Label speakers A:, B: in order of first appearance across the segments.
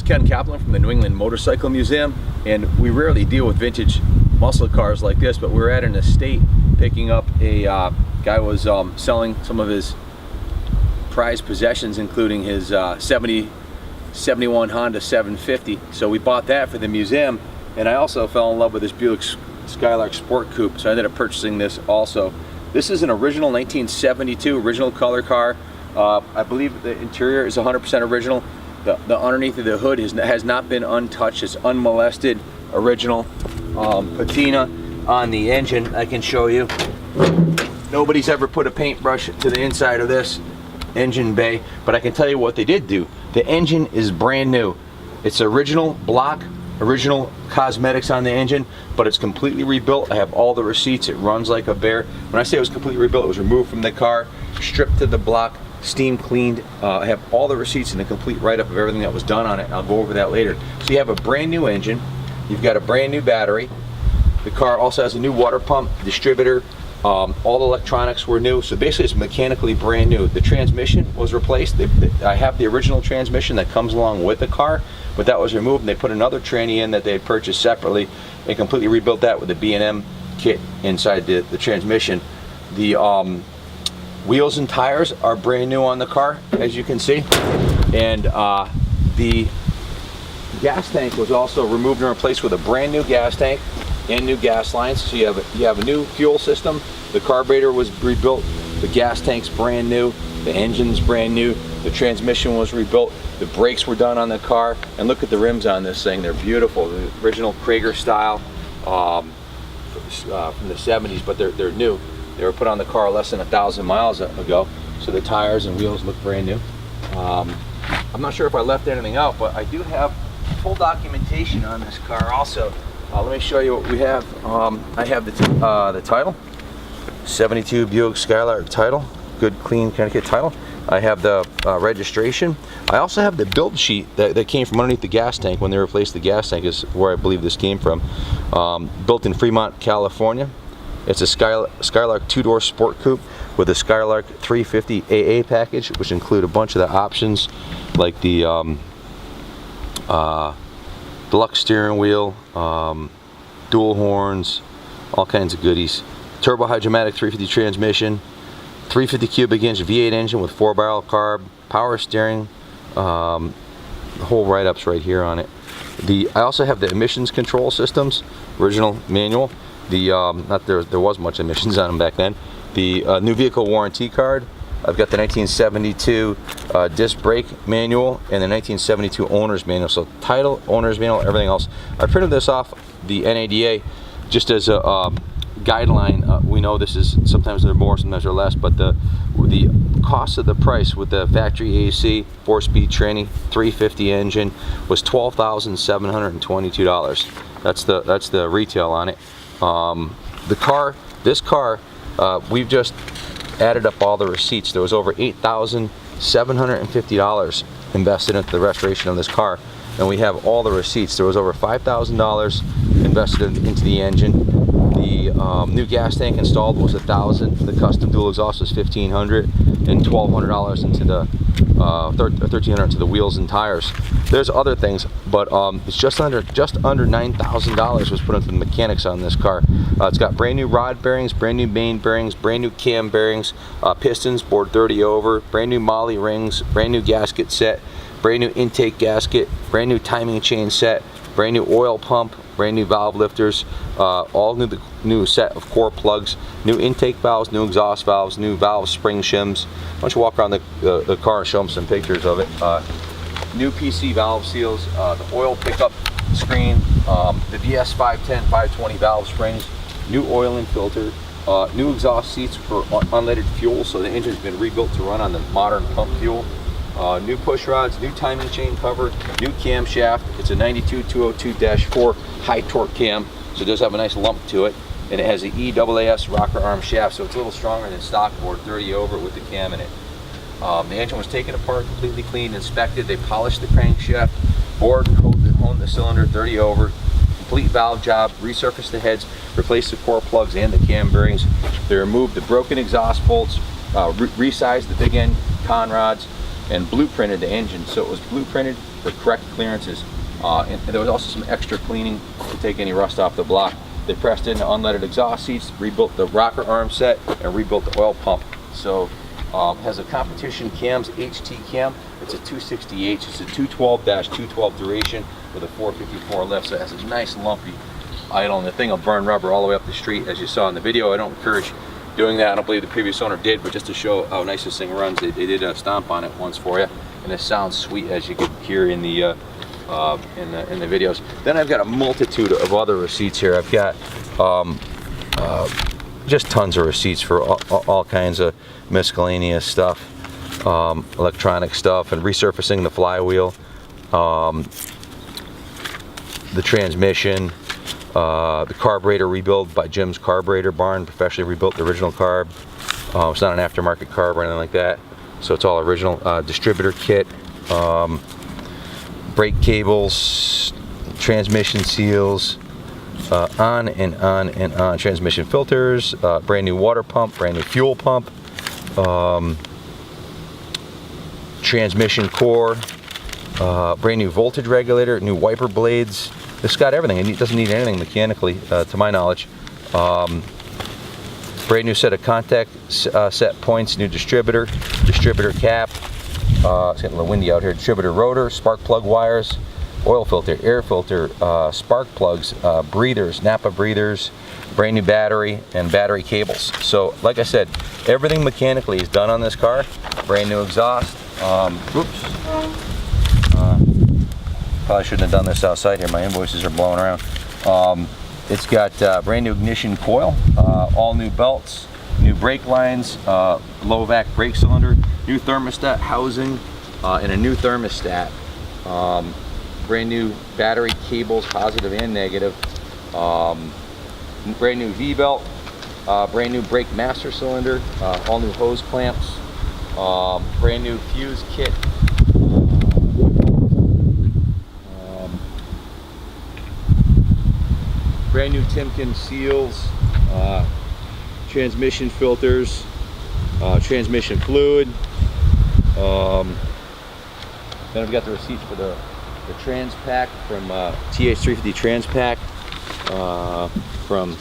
A: Ken Kaplan from the New England Motorcycle Museum, and we rarely deal with vintage muscle cars like this, but we're at an estate picking up a guy was selling some of his prized possessions, including his 71 Honda 750. So we bought that for the museum, and I also fell in love with this Buick Skylark Sport Coupe, so I ended up purchasing this also. This is an original 1972 original color car. I believe the interior is 100% original. The underneath of the hood has not been untouched. It's unmolested, original. Patina on the engine, I can show you. Nobody's ever put a paintbrush to the inside of this engine bay, but I can tell you what they did do. The engine is brand new. It's original block, original cosmetics on the engine, but it's completely rebuilt. I have all the receipts. It runs like a bear. When I say it was completely rebuilt, it was removed from the car, stripped to the block, steam cleaned. I have all the receipts and a complete write-up of everything that was done on it. I'll go over that later. So you have a brand new engine, you've got a brand new battery. The car also has a new water pump, distributor. All the electronics were new, so basically it's mechanically brand new. The transmission was replaced. I have the original transmission that comes along with the car, but that was removed, and they put another tranny in that they had purchased separately and completely rebuilt that with the B&M kit inside the transmission. The wheels and tires are brand new on the car, as you can see, and the gas tank was also removed and replaced with a brand new gas tank and new gas lines. So you have a new fuel system. The carburetor was rebuilt. The gas tank's brand new. The engine's brand new. The transmission was rebuilt. The brakes were done on the car. And look at the rims on this thing. They're beautiful. The original Krager style from the 70s, but they're new. They were put on the car less than 1,000 miles ago. So the tires and wheels look brand new. I'm not sure if I left anything out, but I do have full documentation on this car also. Let me show you what we have. I have the title, 72 Buick Skylark title, good clean Connecticut title. I have the registration. I also have the build sheet that came from underneath the gas tank when they replaced the gas tank, is where I believe this came from. Built in Fremont, California. It's a Skylark two-door sport coupe with a Skylark 350 AA package, which include a bunch of the options like the deluxe steering wheel, dual horns, all kinds of goodies. Turbo hydromatic 350 transmission, 350 cubic inch V8 engine with 4-barrel carb, power steering, the whole write-ups right here on it. I also have the emissions control systems, original manual. There was much emissions on them back then. The new vehicle warranty card. I've got the 1972 disc brake manual and the 1972 owner's manual. So title, owner's manual, everything else. I printed this off the NADA just as a guideline. We know this is, sometimes they're more, sometimes they're less, but the cost of the price with the factory AC 4-speed tranny 350 engine was $12,722. That's the retail on it. This car, we've just added up all the receipts. There was over $8,750 invested into the restoration of this car, and we have all the receipts. There was over $5,000 invested into the engine. The new gas tank installed was $1,000. The custom dual exhaust was $1,500, and $1,200 into the $1,300 into the wheels and tires. There's other things, but it's just under $9,000 was put into the mechanics on this car. It's got brand new rod bearings, brand new main bearings, brand new cam bearings, pistons bored 30 over, brand new molly rings, brand new gasket set, brand new intake gasket, brand new timing chain set, brand new oil pump, brand new valve lifters, all new set of core plugs, new intake valves, new exhaust valves, new valve spring shims. Why don't you walk around the car and show them some pictures of it. New PC valve seals, the oil pickup screen, the DS 510, 520 valve springs, new oil and filter, new exhaust seats for unleaded fuel, so the engine's been rebuilt to run on the modern pump fuel. New push rods, new timing chain cover, new camshaft. It's a 92-202-4 high torque cam, so it does have a nice lump to it, and it has the EAAS rocker arm shaft, so it's a little stronger than stock board 30 over with the cam in it. The engine was taken apart, completely cleaned, inspected. They polished the crankshaft, bored and honed the cylinder 30 over, complete valve job, resurfaced the heads, replaced the core plugs and the cam bearings. They removed the broken exhaust bolts, resized the big end con rods, and blueprinted the engine, so it was blueprinted for correct clearances. And there was also some extra cleaning to take any rust off the block. They pressed in the unleaded exhaust seats, rebuilt the rocker arm set, and rebuilt the oil pump. So has a competition cams, HT cam. It's a 260H. It's a 212-212 duration with a 454 lift. So it has a nice lumpy idle, and the thing will burn rubber all the way up the street, as you saw in the video. I don't encourage doing that. I don't believe the previous owner did, but just to show how nice this thing runs, they did a stomp on it once for you, and it sounds sweet, as you could hear in the videos. Then I've got a multitude of other receipts here. I've got just tons of receipts for all kinds of miscellaneous stuff, electronic stuff, and resurfacing the flywheel, the transmission, the carburetor rebuild by Jim's Carburetor Barn, professionally rebuilt the original carb. It's not an aftermarket carb or anything like that, so it's all original. Distributor kit, brake cables, transmission seals, on and on and on. Transmission filters, brand new water pump, brand new fuel pump, transmission core, brand new voltage regulator, new wiper blades. It's got everything, and it doesn't need anything mechanically, to my knowledge. Brand new set of contact set points, new distributor cap. It's getting a little windy out here. Distributor rotor, spark plug wires, oil filter, air filter, spark plugs, breathers, Napa breathers, brand new battery, and battery cables. So, like I said, everything mechanically is done on this car. Brand new exhaust. Probably shouldn't have done this outside here. My invoices are blowing around. It's got brand new ignition coil, all new belts, new brake lines, low vac brake cylinder, new thermostat housing, and a new thermostat. Brand new battery cables, positive and negative. Brand new V-belt, brand new brake master cylinder, all new hose clamps, brand new fuse kit. Brand new Timken seals, transmission filters, transmission fluid. Then I've got the receipts for the trans pack from TH350 trans pack from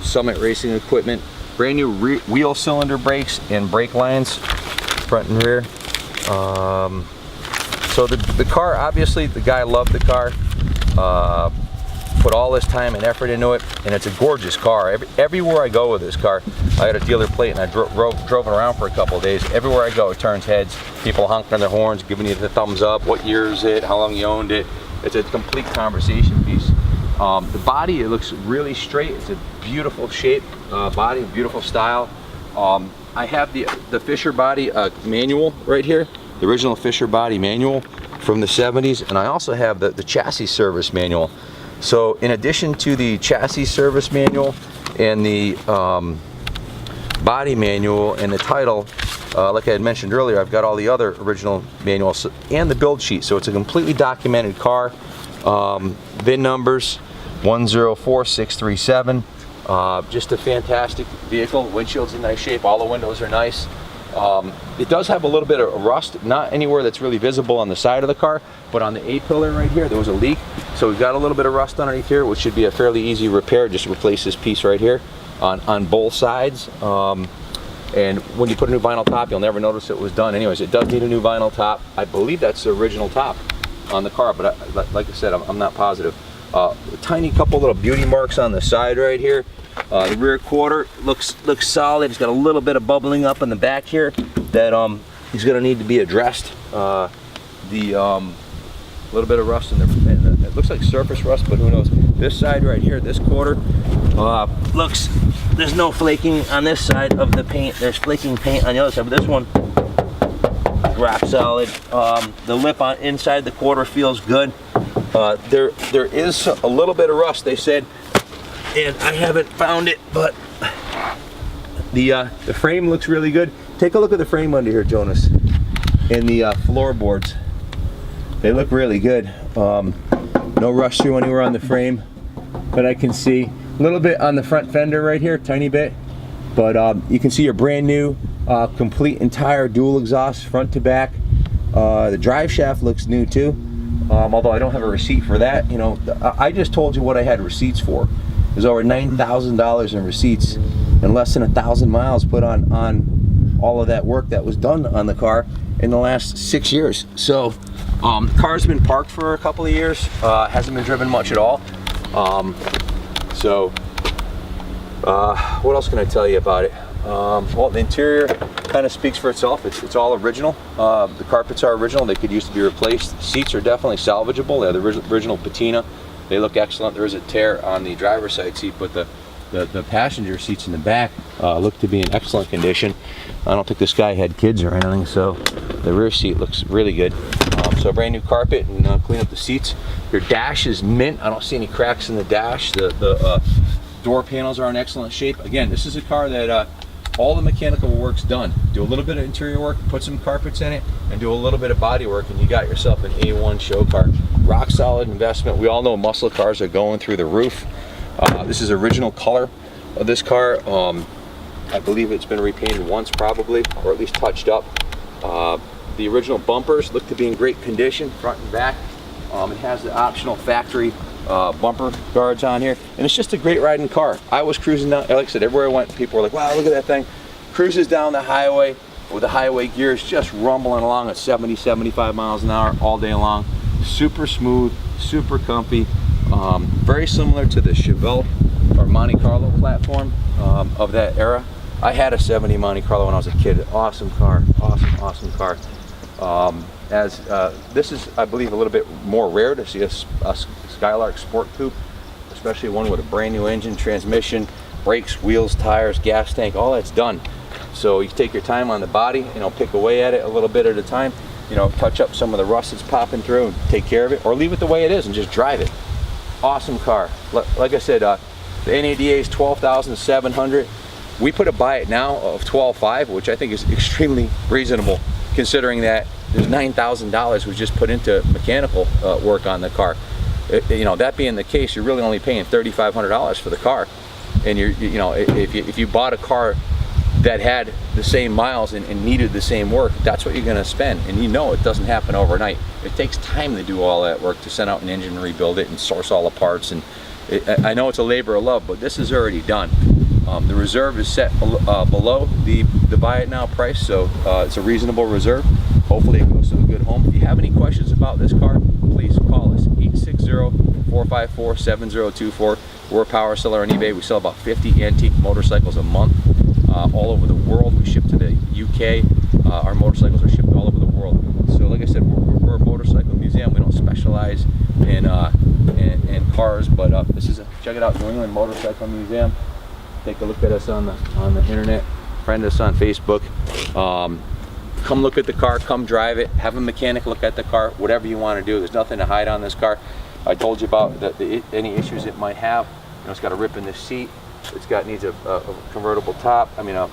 A: Summit Racing Equipment. Brand new wheel cylinder brakes and brake lines, front and rear. So the car, obviously, the guy loved the car. Put all this time and effort into it, and it's a gorgeous car. Everywhere I go with this car, I had a dealer plate and I drove it around for a couple of days. Everywhere I go, it turns heads. People honking on their horns, giving you the thumbs up. What year is it? How long you owned it? It's a complete conversation piece. The body, it looks really straight. It's a beautiful shape body, beautiful style. I have the Fisher body manual right here, the original Fisher body manual from the 70s, and I also have the chassis service manual. So in addition to the chassis service manual and the body manual and the title, like I had mentioned earlier, I've got all the other original manuals and the build sheet. So it's a completely documented car. VIN numbers 104637. Just a fantastic vehicle. Windshield's in nice shape. All the windows are nice. It does have a little bit of rust, not anywhere that's really visible on the side of the car, but on the A-pillar right here, there was a leak. So we've got a little bit of rust underneath here, which should be a fairly easy repair. Just replace this piece right here on both sides. And when you put a new vinyl top, you'll never notice it was done. Anyways, it does need a new vinyl top. I believe that's the original top on the car, but like I said, I'm not positive. A tiny couple little beauty marks on the side right here. The rear quarter looks solid. It's got a little bit of bubbling up in the back here that is going to need to be addressed. Little bit of rust in there. It looks like surface rust, but who knows. This side right here, this quarter, looks, there's no flaking on this side of the paint. There's flaking paint on the other side, but this one, rock solid. The lip on inside the quarter feels good. There is a little bit of rust, they said, and I haven't found it, but the frame looks really good. Take a look at the frame under here, Jonas, and the floorboards. They look really good. No rust through anywhere on the frame, but I can see a little bit on the front fender right here, tiny bit. But you can see your brand new Complete entire dual exhaust front to back. The drive shaft looks new too, although I don't have a receipt for that. You know, I just told you what I had receipts for. There's over $9,000 in receipts and less than 1,000 miles put on all of that work that was done on the car in the last 6 years. So the car's been parked for a couple of years, hasn't been driven much at all. What else can I tell you about it? Well, the interior kind of speaks for itself. It's all original. The carpets are original. They could use to be replaced. The seats are definitely salvageable. They're the original patina. They look excellent. There is a tear on the driver's side seat, but the passenger seats in the back look to be in excellent condition. I don't think this guy had kids or anything, so the rear seat looks really good. So brand new carpet and clean up the seats. Your dash is mint. I don't see any cracks in the dash. The door panels are in excellent shape. Again, this is a car that all the mechanical work's done. Do a little bit of interior work, put some carpets in it, and do a little bit of body work, and you got yourself an A1 show car. Rock solid investment. We all know muscle cars are going through the roof. This is original color of this car. I believe it's been repainted once probably, or at least touched up. The original bumpers look to be in great condition, front and back. It has the optional factory bumper guards on here, and it's just a great riding car. I was cruising down, like I said, everywhere I went, people were like, wow, look at that thing. Cruises down the highway with the highway gears just rumbling along at 70, 75 miles an hour all day long. Super smooth, super comfy. Very similar to the Chevelle or Monte Carlo platform of that era. I had a 70 Monte Carlo when I was a kid. Awesome car, awesome car. This is, I believe, a little bit more rare to see a Skylark Sport Coupe, especially one with a brand new engine, transmission, brakes, wheels, tires, gas tank, all that's done. So you take your time on the body, you know, pick away at it a little bit at a time, you know, touch up some of the rust that's popping through and take care of it, or leave it the way it is and just drive it. Awesome car. Like I said, the NADA is $12,700. We put a buy it now of $12,500, which I think is extremely reasonable, considering that there's $9,000 was just put into mechanical work on the car. You know, that being the case, you're really only paying $3,500 for the car, and you know, if you bought a car that had the same miles and needed the same work, that's what you're going to spend. And you know, it doesn't happen overnight. It takes time to do all that work, to send out an engine and rebuild it and source all the parts. And I know it's a labor of love, but this is already done. The reserve is set below the buy it now price, so it's a reasonable reserve. Hopefully it goes to a good home. If you have any questions about this car, please call us, 860-454-7024. We're a power seller on eBay. We sell about 50 antique motorcycles a month all over the world. We ship to the UK. Our motorcycles are shipped all over the world. So like I said, we're a motorcycle museum. We don't specialize in cars, but check it out, New England Motorcycle Museum. Take a look at us on the internet. Friend us on Facebook. Come look at the car, come drive it, have a mechanic look at the car, whatever you want to do. There's nothing to hide on this car. I told you about any issues it might have. You know, it's got a rip in the seat. Needs a convertible top, vinyl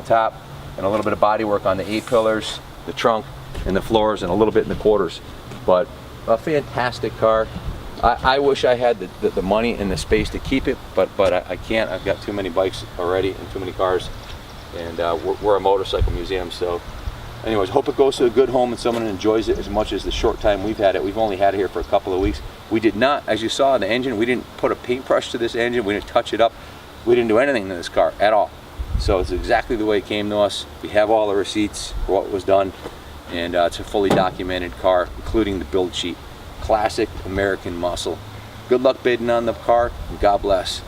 A: top, and a little bit of body work on the A-pillars, the trunk, and the floors, and a little bit in the quarters. But a fantastic car. I wish I had the money and the space to keep it, but I can't. I've got too many bikes already and too many cars, and we're a motorcycle museum. So anyways, hope it goes to a good home and someone enjoys it as much as the short time we've had it. We've only had it here for a couple of weeks. We did not, as you saw in the engine, we didn't put a paintbrush to this engine. We didn't touch it up. We didn't do anything to this car at all. So it's exactly the way it came to us. We have all the receipts for what was done, and it's a fully documented car, including the build sheet. Classic American muscle. Good luck bidding on the car, and God bless.